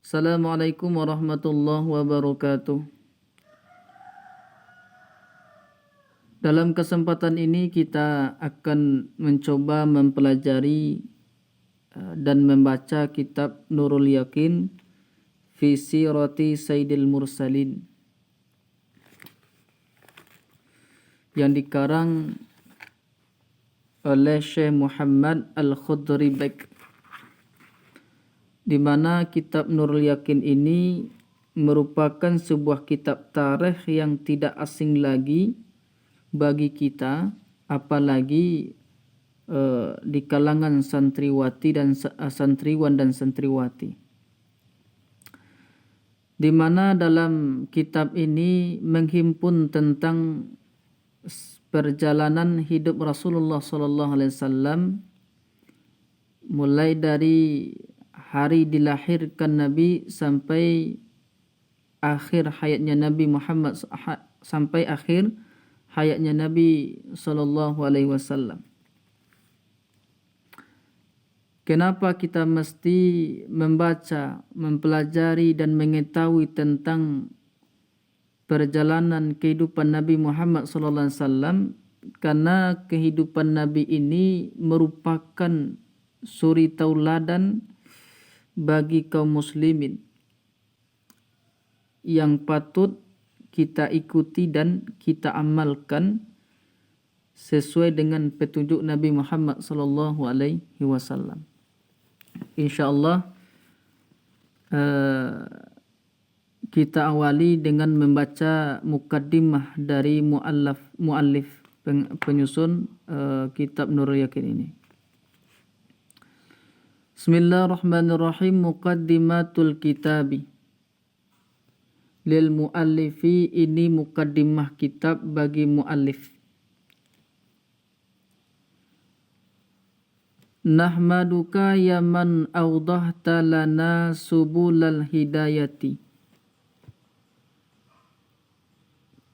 Assalamualaikum warahmatullahi wabarakatuh. Dalam kesempatan ini kita akan mencoba mempelajari dan membaca kitab Nurul Yakin fi Sirati Sayyidil Mursalin yang dikarang oleh Syekh Muhammad Al-Khudri Bek, di mana kitab Nurul Yakin ini merupakan sebuah kitab tarikh yang tidak asing lagi bagi kita, apalagi di kalangan santriwati dan santriwan dan santriwati, di mana dalam kitab ini menghimpun tentang perjalanan hidup Rasulullah SAW mulai dari hari dilahirkan Nabi sampai akhir hayatnya Nabi Muhammad, sampai akhir hayatnya Nabi SAW. Kenapa kita mesti membaca, mempelajari dan mengetahui tentang perjalanan kehidupan Nabi Muhammad SAW? Karena kehidupan Nabi ini merupakan suri tauladan bagi kaum muslimin yang patut kita ikuti dan kita amalkan sesuai dengan petunjuk Nabi Muhammad SAW. InsyaAllah kita awali dengan membaca mukaddimah dari muallif penyusun kitab Nurul Yakin ini. Bismillahirrahmanirrahim. Muqaddimatul kitabi lil muallifi, ini mukaddimah kitab bagi muallif. Nahmaduka ya man awdahta lana subulal hidayati.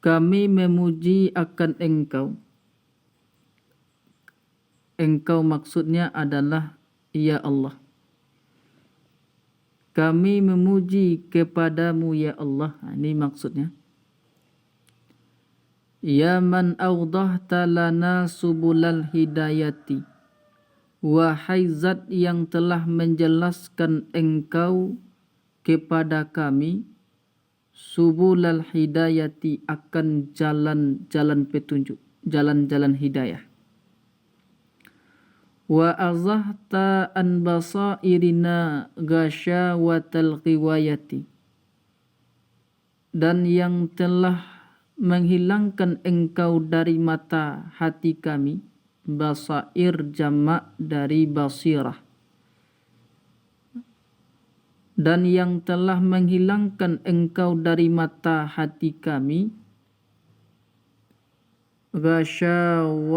Kami memuji akan engkau. Engkau maksudnya adalah ya Allah. Kami memuji kepadamu ya Allah. Ini maksudnya. Ya man awdahta lana subulal hidayati. Wahai zat yang telah menjelaskan engkau kepada kami subulal hidayati, akan jalan-jalan petunjuk, jalan-jalan hidayah. Wa azahta an basairina ghasyawatal ghiwayati, dan yang telah menghilangkan engkau dari mata hati kami. Basair jamak dari basirah. Dan yang telah menghilangkan engkau dari mata hati kami ghasyawatal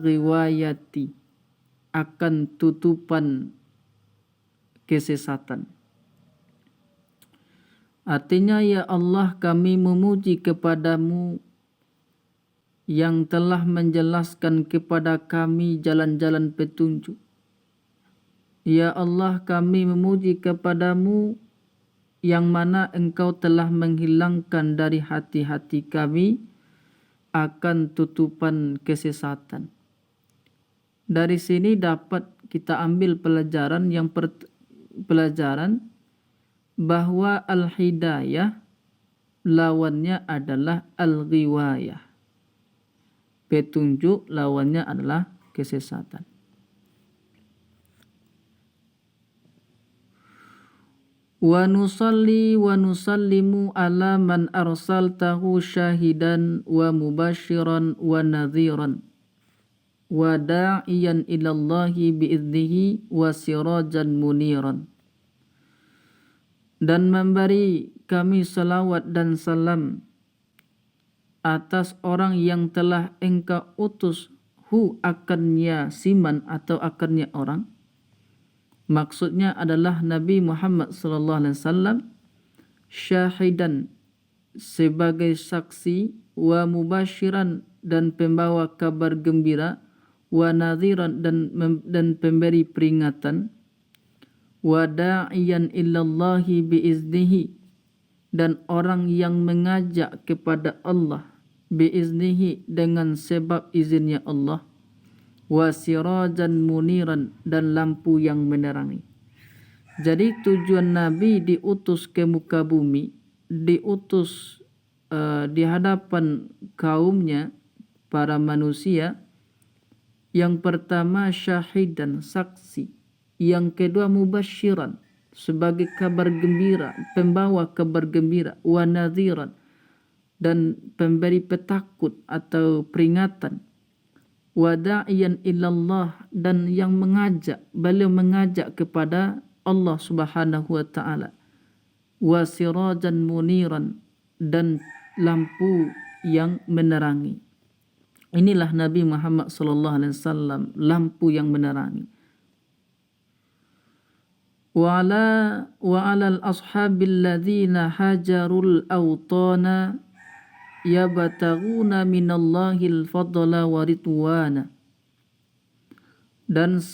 ghiwayati, akan tutupan kesesatan. Artinya, ya Allah, kami memuji kepadamu yang telah menjelaskan kepada kami jalan-jalan petunjuk. Ya Allah, kami memuji kepadamu yang mana engkau telah menghilangkan dari hati-hati kami akan tutupan kesesatan. Dari sini dapat kita ambil pelajaran bahwa al-hidayah lawannya adalah al-ghiwayah. Petunjuk lawannya adalah kesesatan. Wa nusalli wa nusallimu ala man arsaltahu syahidan wa mubashiran wa nadhiran wa da'iyan ilallahi bi'idnihi wa sirajan muniran. Dan memberi kami salawat dan salam atas orang yang telah engkau utus akannya siman atau akannya orang. Maksudnya adalah Nabi Muhammad SAW, syahidan sebagai saksi, wa mubashiran dan pembawa kabar gembira, wa nadhiran dan pemberi peringatan, wa da'iyan ilallahi biiznihi, dan orang yang mengajak kepada Allah biiznihi, dengan sebab izinnya Allah, wa sirajan muniran, dan lampu yang menerangi. Jadi tujuan Nabi diutus ke muka bumi, diutus di hadapan kaumnya, para manusia. Yang pertama syahidan, saksi. Yang kedua mubasyiran, sebagai kabar gembira, pembawa kabar gembira. Wa nadhiran, dan pemberi petakut atau peringatan. Wa da'iyan ilallah, dan yang mengajak, beliau mengajak kepada Allah Subhanahu wa taala. Wa sirajan muniran, dan lampu yang menerangi. Inilah Nabi Muhammad sallallahu alaihi wasallam, lampu yang menerangi. Wa 'alal ashabil ladzina hajarul awtana yabtaghuna minallahil fadla wa ridwana. Dan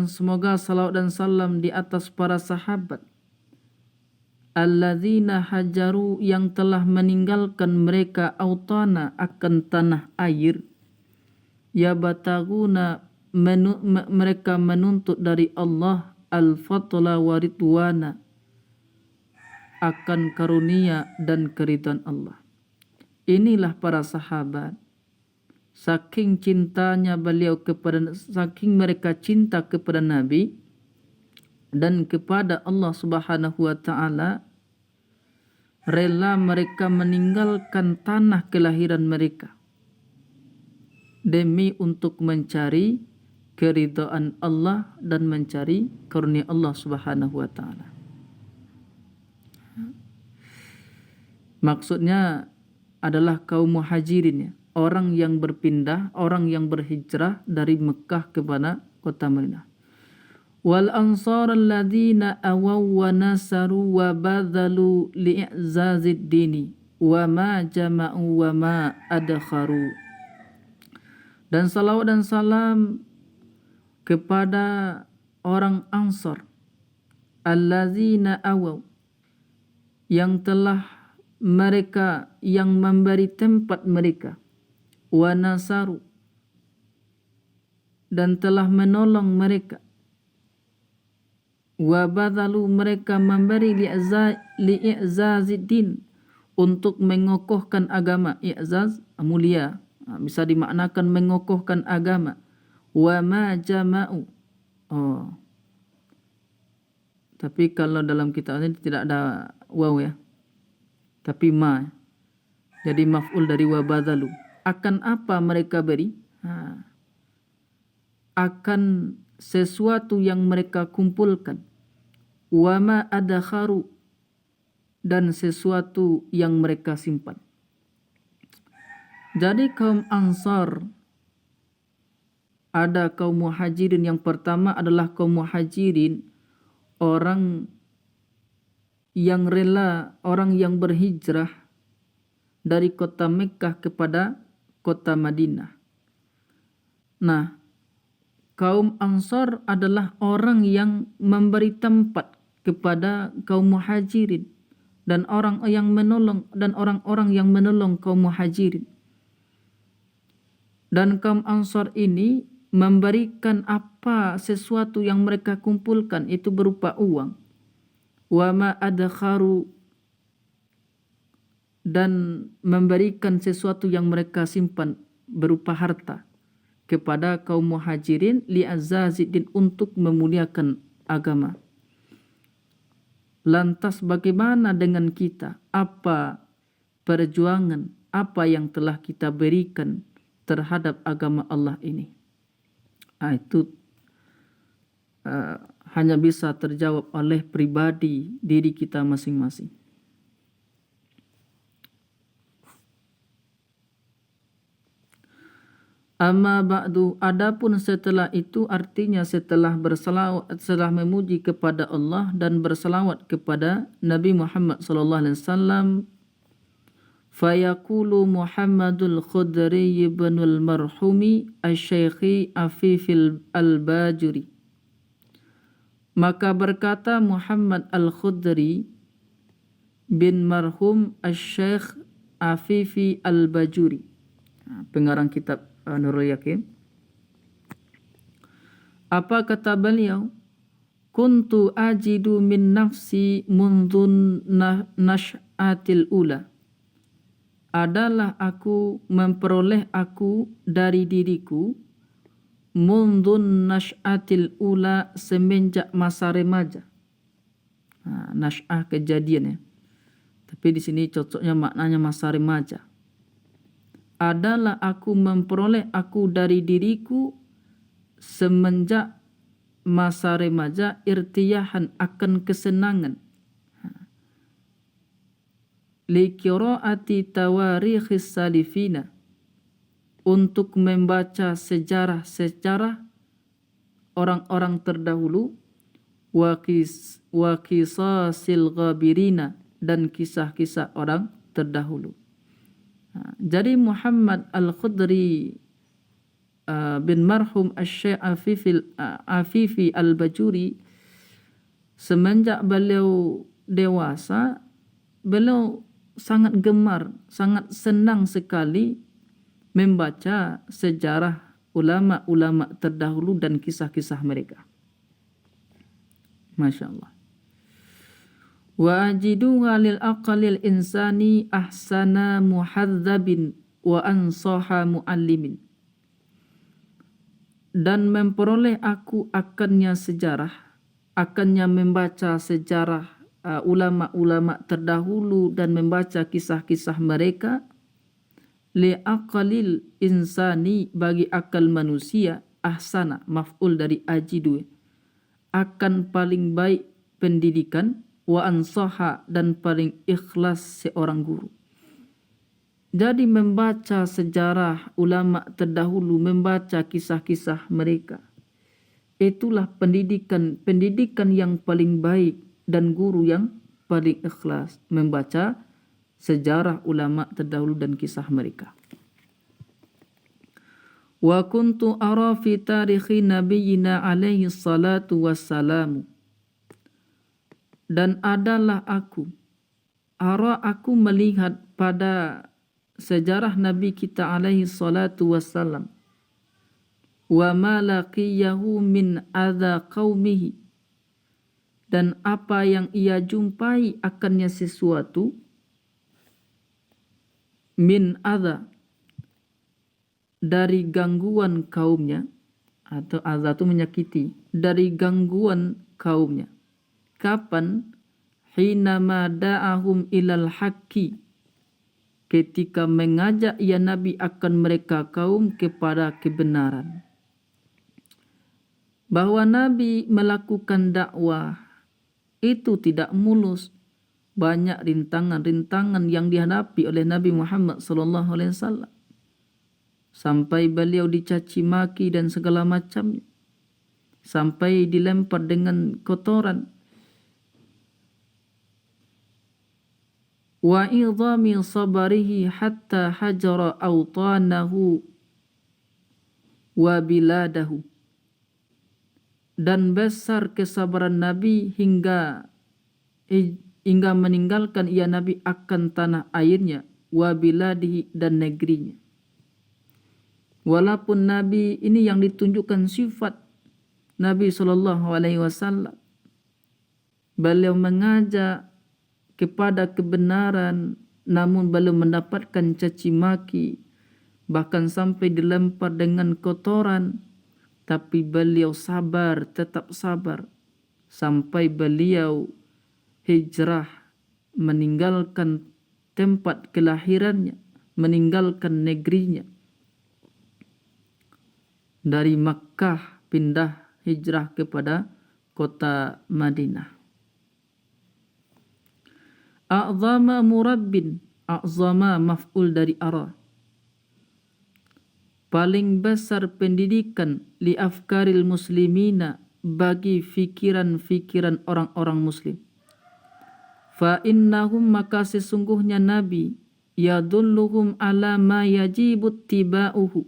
semoga salawat dan salam di atas para sahabat alladzina hajaru, yang telah meninggalkan mereka autana, akan tanah air, yabtaguna, mereka menuntut dari Allah al-fadla wa ridwana, akan karunia dan keridhaan Allah. Inilah para sahabat, saking cintanya beliau kepada, saking mereka cinta kepada Nabi dan kepada Allah Subhanahu wa taala, rela mereka meninggalkan tanah kelahiran mereka demi untuk mencari keridhaan Allah dan mencari karunia Allah Subhanahu wa taala. Maksudnya adalah kaum muhajirin, ya, orang yang berpindah, orang yang berhijrah dari Mekah kepada kota Madinah. Wal ansar alladzina awaw wa nasaru wa badhalu li'izazid dini wa ma jama'u wa ma adkharu. Dan salawat dan salam kepada orang Ansar alladzina awaw, yang telah mereka yang memberi tempat mereka, wa nasaru, dan telah menolong mereka, wa badhalu, mereka memberi li'izazid, untuk mengokohkan agama. I'zaz, mulia, bisa dimaknakan mengokohkan agama. Wa ma jama'u, tapi kalau dalam kitab ini tidak ada waw, ya, tapi ma, jadi maf'ul dari wa badhalu. Akan apa mereka beri? Akan sesuatu yang mereka kumpulkan. Wa ma adkharu, dan sesuatu yang mereka simpan. Jadi kaum Ansar, ada kaum muhajirin. Yang pertama adalah kaum muhajirin, orang yang rela, orang yang berhijrah dari kota Mekkah kepada kota Madinah. Nah, kaum Ansar adalah orang yang memberi tempat kepada kaum muhajirin, dan orang yang menolong, dan orang-orang yang menolong kaum muhajirin. Dan kaum Ansar ini memberikan apa sesuatu yang mereka kumpulkan, itu berupa uang. Wa ma adkharu, dan memberikan sesuatu yang mereka simpan berupa harta kepada kaum muhajirin, li'azazidin, untuk memuliakan agama. Lantas bagaimana dengan kita? Apa perjuangan, apa yang telah kita berikan terhadap agama Allah ini? Itu hanya bisa terjawab oleh pribadi diri kita masing-masing. Amma ba'du, adapun setelah itu, artinya setelah berselawat, setelah memuji kepada Allah dan berselawat kepada Nabi Muhammad sallallahu alaihi wasallam, fayaqulu Muhammadul Khudri ibnul marhumi asy-syaikhi Afifil al-Bajuri, Maka berkata Muhammad Al-Khudri bin marhum Asy-Syaikh Afifi Al-Bajuri, pengarang kitab Nurul Yakin. Apa kata beliau? Kuntu ajidu min nafsi mundun nash'atil ula. Adalah aku memperoleh aku dari diriku mundun nash'atil ula, semenjak masa remaja. Nash'ah kejadian ya. Tapi di sini cocoknya maknanya masa remaja. Adalah aku memperoleh aku dari diriku semenjak masa remaja, irtiyahan, akan kesenangan, li qiraati tawarikhis salifina, untuk membaca sejarah-sejarah orang-orang terdahulu, wa qisasil ghabirina, dan kisah-kisah orang terdahulu. Jadi Muhammad Al-Khudri bin marhum Asy-Syaikh Afifi Al-Bajuri, semenjak beliau dewasa, beliau sangat gemar, sangat senang sekali membaca sejarah ulama-ulama terdahulu dan kisah-kisah mereka. Masya Allah. Wa ajidu lil aqalil insani ahsana muhadzabin wa ansaha muallimin. Dan memperoleh aku akannya membaca sejarah ulama-ulama terdahulu dan membaca kisah-kisah mereka, li aqalil insani, bagi akal manusia, ahsana, maf'ul dari ajidu, akan paling baik pendidikan, wa ansaha, dan paling ikhlas seorang guru. Jadi membaca sejarah ulama terdahulu, membaca kisah-kisah mereka, itulah pendidikan yang paling baik dan guru yang paling ikhlas, membaca sejarah ulama terdahulu dan kisah mereka. Wa kuntu ara fi tarikhi nabiyyina alaihi salatu wassalamu, dan adalah aku melihat pada sejarah Nabi kita alaihi salatu wassalam, wa ma laqiyahu min adza qaumihi, dan apa yang ia jumpai akannya sesuatu, min adza, dari gangguan kaumnya, atau adza itu menyakiti, dari gangguan kaumnya. Kapan? Hinama da'ahum ilal haqqi, ketika mengajak ya Nabi akan mereka kaum kepada kebenaran. Bahwa Nabi melakukan dakwah itu tidak mulus, banyak rintangan-rintangan yang dihadapi oleh Nabi Muhammad SAW, sampai beliau dicaci maki dan segala macamnya, sampai dilempar dengan kotoran. Wa idhami sabarihi hatta hajara awtanahu wa biladahu, dan besar kesabaran Nabi hingga meninggalkan ia Nabi akan tanah airnya, wa biladihi, dan negerinya. Walaupun Nabi ini yang ditunjukkan sifat Nabi SAW, beliau mengajak kepada kebenaran, namun belum mendapatkan caci maki, bahkan sampai dilempar dengan kotoran, tapi beliau sabar, tetap sabar, sampai beliau hijrah, meninggalkan tempat kelahirannya, meninggalkan negerinya. Dari Makkah pindah hijrah kepada kota Madinah. A'zama murabbin, a'zama maf'ul dari ara, paling besar pendidikan, li afkaril muslimina, bagi fikiran-fikiran orang-orang muslim. Fa innahum, maka sesungguhnya Nabi, yadulluhum ala ma yajibut tiba'uhu,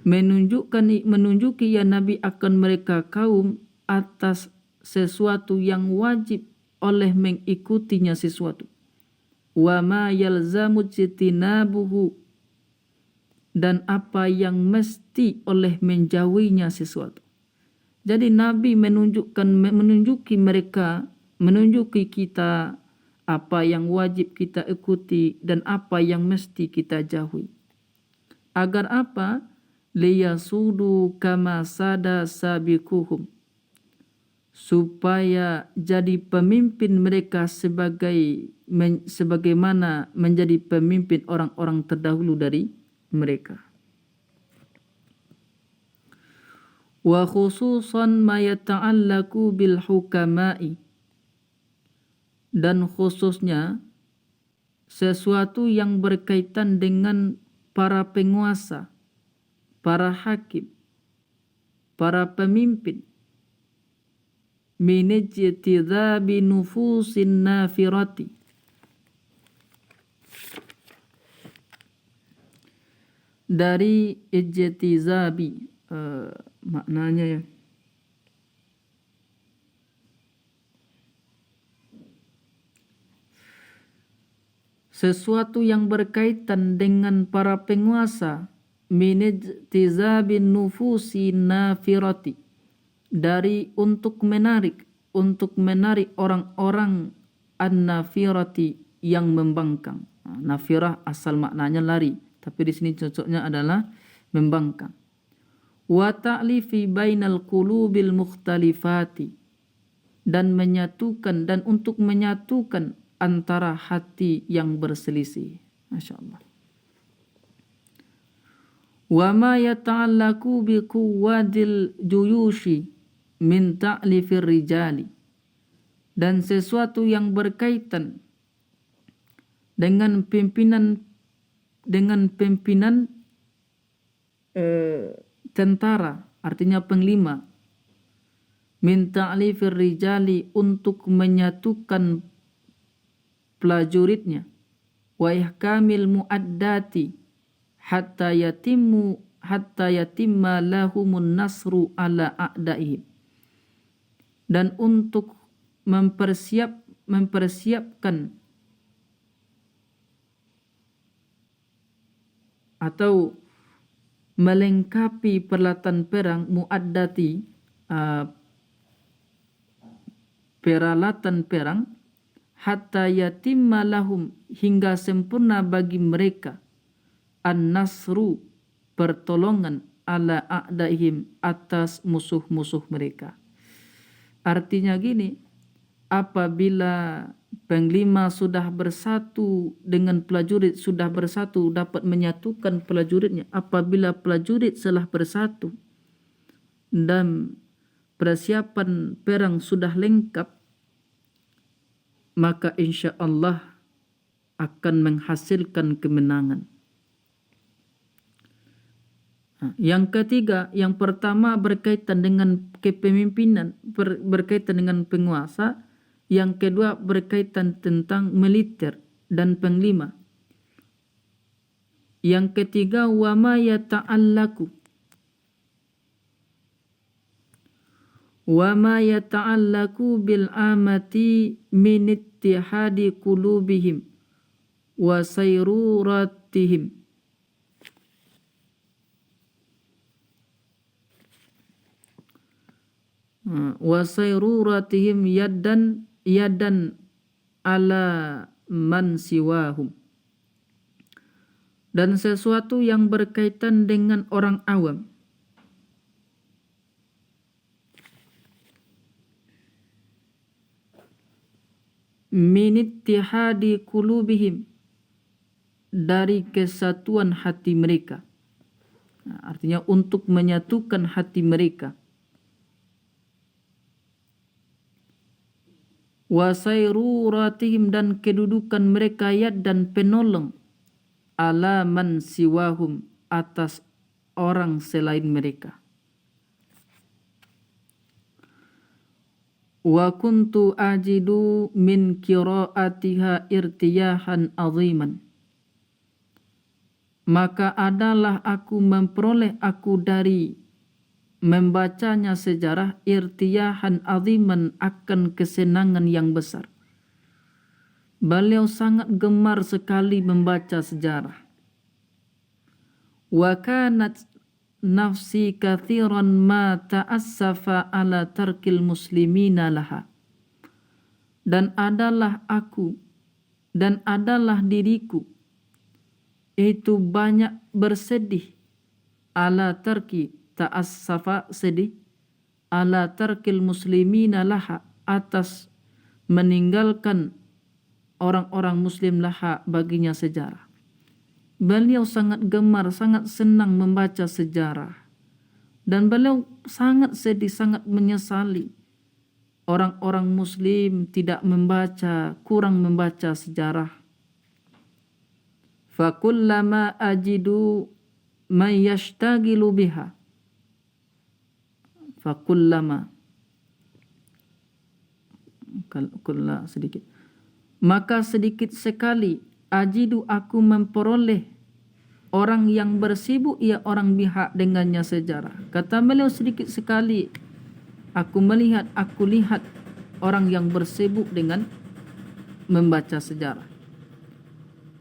menunjuki ya Nabi akan mereka kaum atas sesuatu yang wajib oleh mengikutinya sesuatu. Wa ma yalzamu jitinabuhu, dan apa yang mesti oleh menjauhinya sesuatu. Jadi Nabi menunjuki kita apa yang wajib kita ikuti dan apa yang mesti kita jauhi. Agar apa? Liyasudu kama sada sabikuhum, supaya jadi pemimpin mereka sebagaimana menjadi pemimpin orang-orang terdahulu dari mereka. Wa khususan ma yata'allaku bil hukama'i, dan khususnya sesuatu yang berkaitan dengan para penguasa, para hakim, para pemimpin, min ijtidhabi nufusin nafirati, dari ijtizabi, maknanya ya, sesuatu yang berkaitan dengan para penguasa, min ijtizabin nufusi nafirati, dari untuk menarik orang-orang an-nafirati yang membangkang. Nafirah asal maknanya lari, tapi di sini cocoknya adalah membangkang. Wa ta'lifi bainal qulubil mukhtalifati, dan untuk menyatukan antara hati yang berselisih. Masya Allah. Wa ma yata'allaku bi quwwadil juyushi min ta'lifir rijali, dan sesuatu yang berkaitan dengan pimpinan tentara, artinya panglima, min ta'lifir rijali, untuk menyatukan prajuritnya, wa ihkamil muaddati hatta yatimma lahumun nasru ala a'daihim, dan untuk mempersiapkan atau melengkapi peralatan perang, muaddati, peralatan perang, hatta yatimma lahum, hingga sempurna bagi mereka, an-nasru, pertolongan, ala a'daihim, atas musuh-musuh mereka. Artinya gini, apabila panglima sudah bersatu dengan prajurit, sudah bersatu, dapat menyatukan prajuritnya, apabila prajurit telah bersatu dan persiapan perang sudah lengkap, maka insya Allah akan menghasilkan kemenangan. Yang ketiga, yang pertama berkaitan dengan kepemimpinan, berkaitan dengan penguasa. Yang kedua berkaitan tentang militer dan panglima. Yang ketiga, wa ma yata'allaku bil amati min ittihadi qulubihim wa sayruratihim, yadan ala man siwahum, dan sesuatu yang berkaitan dengan orang awam, min ittihadi qulubihim, dari kesatuan hati mereka. Artinya untuk menyatukan hati mereka. Wasairuratihim, dan kedudukan mereka, yad, dan penolong, ala man siwahum, atas orang selain mereka. Wa kuntu ajidu min qiraatiha irtiyahan aziman, maka adalah aku memperoleh dari membacanya sejarah irtiyahan aziman, akan kesenangan yang besar. Beliau sangat gemar sekali membaca sejarah. Wa kanat nafsi kathiran ma ta'assafa ala tarkil muslimina laha. Dan adalah aku dan adalah diriku itu banyak bersedih ala tarki ta'assafa, sedih, ala tarkil muslimina laha, atas meninggalkan orang-orang muslim laha baginya sejarah. Beliau sangat gemar, sangat senang membaca sejarah. Dan beliau sangat sedih, sangat menyesali orang-orang muslim tidak membaca, kurang membaca sejarah. Fakullama ajidu may yashtagilu biha. Fakullama, kulla sedikit. Maka sedikit sekali ajidu, aku memperoleh orang yang bersibuk ia orang biha dengannya sejarah. Kata beliau, sedikit sekali aku lihat orang yang bersibuk dengan membaca sejarah.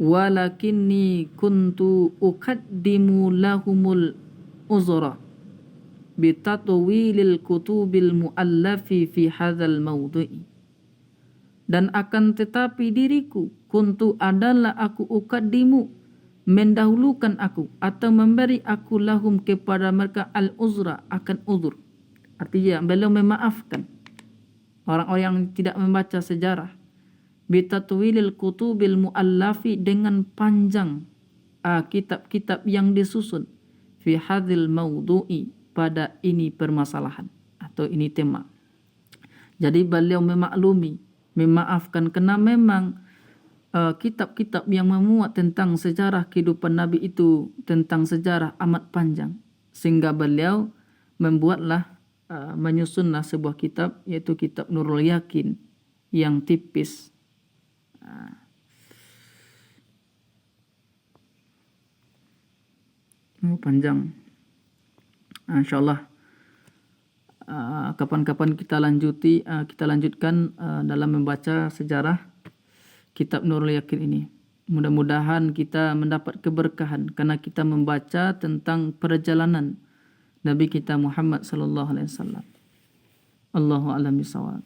Walakinni kuntu uqaddimu lahumul uzra bitatwilil kutubil muallafi fi hadzal mawdu'i. Dan akan tetapi diriku, kuntu adalah aku, uqaddimu mendahulukan aku atau memberi aku lahum kepada mereka al-uzra, akan uzur. Artinya beliau memaafkan orang-orang yang tidak membaca sejarah. Bitatwilil kutubil muallafi, dengan panjang kitab-kitab yang disusun, fi hadzal mawdu'i, pada ini permasalahan atau ini tema. Jadi beliau memaklumi, memaafkan, karena memang kitab-kitab yang memuat tentang sejarah kehidupan Nabi itu, tentang sejarah amat panjang, sehingga beliau membuatlah menyusunlah sebuah kitab, yaitu kitab Nurul Yakin yang tipis. Panjang. Insyaallah kapan-kapan kita lanjutkan dalam membaca sejarah kitab Nurul Yakin ini. Mudah-mudahan kita mendapat keberkahan karena kita membaca tentang perjalanan Nabi kita Muhammad sallallahu alaihi wasallam. Allahu a'lam bishawab.